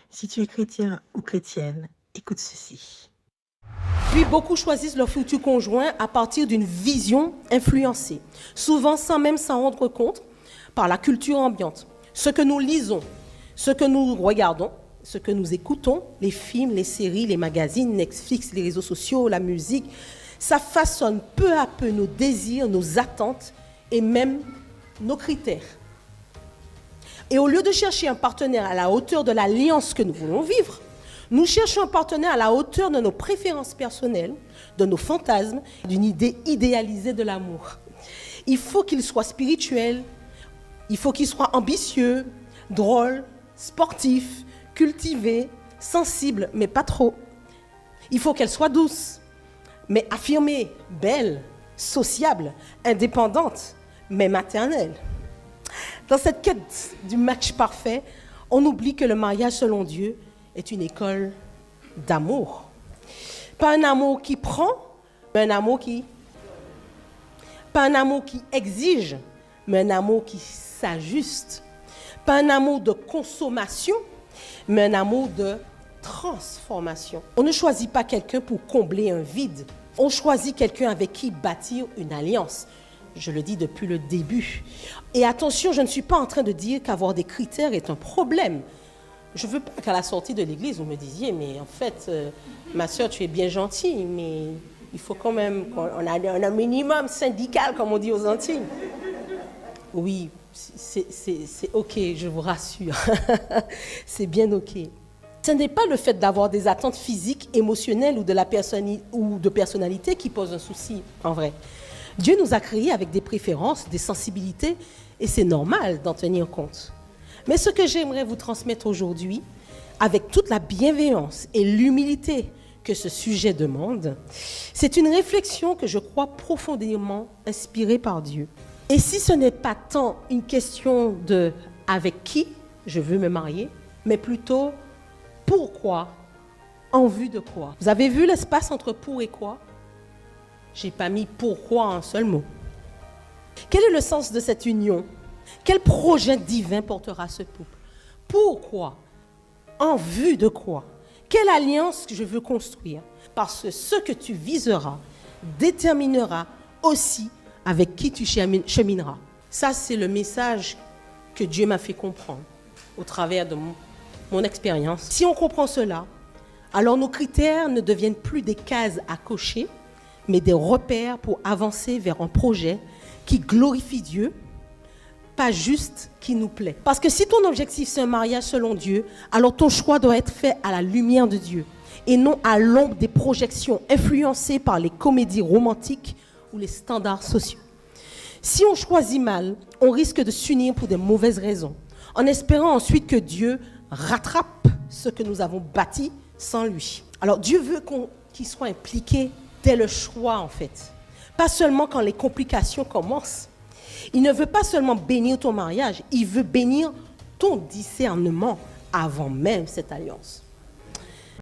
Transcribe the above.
Si tu es chrétien ou chrétienne, écoute ceci. Puis beaucoup choisissent leur futur conjoint à partir d'une vision influencée, souvent sans même s'en rendre compte, par la culture ambiante. Ce que nous lisons, ce que nous regardons, ce que nous écoutons, les films, les séries, les magazines, Netflix, les réseaux sociaux, la musique, ça façonne peu à peu nos désirs, nos attentes et même nos critères. Et au lieu de chercher un partenaire à la hauteur de l'alliance que nous voulons vivre, nous cherchons un partenaire à la hauteur de nos préférences personnelles, de nos fantasmes, d'une idée idéalisée de l'amour. Il faut qu'il soit spirituel, il faut qu'il soit ambitieux, drôle, sportif, cultivé, sensible, mais pas trop. Il faut qu'elle soit douce, mais affirmée, belle, sociable, indépendante, mais maternelle. Dans cette quête du match parfait, on oublie que le mariage selon Dieu est une école d'amour. Pas un amour qui prend, mais un amour qui... Pas un amour qui exige, mais un amour qui s'ajuste. Pas un amour de consommation, mais un amour de transformation. On ne choisit pas quelqu'un pour combler un vide. On choisit quelqu'un avec qui bâtir une alliance. Je le dis depuis le début. Et attention, je ne suis pas en train de dire qu'avoir des critères est un problème. Je ne veux pas qu'à la sortie de l'église, vous me disiez, mais en fait, ma soeur, tu es bien gentille, mais il faut quand même qu'on ait un minimum syndical, comme on dit aux Antilles. Oui, c'est OK, je vous rassure. C'est bien OK. Ce n'est pas le fait d'avoir des attentes physiques, émotionnelles ou de personnalité qui pose un souci, en vrai. Dieu nous a créés avec des préférences, des sensibilités, et c'est normal d'en tenir compte. Mais ce que j'aimerais vous transmettre aujourd'hui, avec toute la bienveillance et l'humilité que ce sujet demande, c'est une réflexion que je crois profondément inspirée par Dieu. Et si ce n'est pas tant une question de avec qui je veux me marier, mais plutôt pourquoi, en vue de quoi. Vous avez vu l'espace entre pour et quoi? J'ai pas mis pourquoi en un seul mot. Quel est le sens de cette union? Quel projet divin portera ce couple? Pourquoi? En vue de quoi? Quelle alliance je veux construire? Parce que ce que tu viseras déterminera aussi avec qui tu chemineras. Ça, c'est le message que Dieu m'a fait comprendre au travers de mon expérience. Si on comprend cela, alors nos critères ne deviennent plus des cases à cocher, mais des repères pour avancer vers un projet qui glorifie Dieu, pas juste qui nous plaît. Parce que si ton objectif c'est un mariage selon Dieu, alors ton choix doit être fait à la lumière de Dieu et non à l'ombre des projections influencées par les comédies romantiques ou les standards sociaux. Si on choisit mal, on risque de s'unir pour de mauvaises raisons, en espérant ensuite que Dieu rattrape ce que nous avons bâti sans lui. Alors Dieu veut qu'il soit impliqué dès le choix en fait, pas seulement quand les complications commencent. Il ne veut pas seulement bénir ton mariage, il veut bénir ton discernement avant même cette alliance.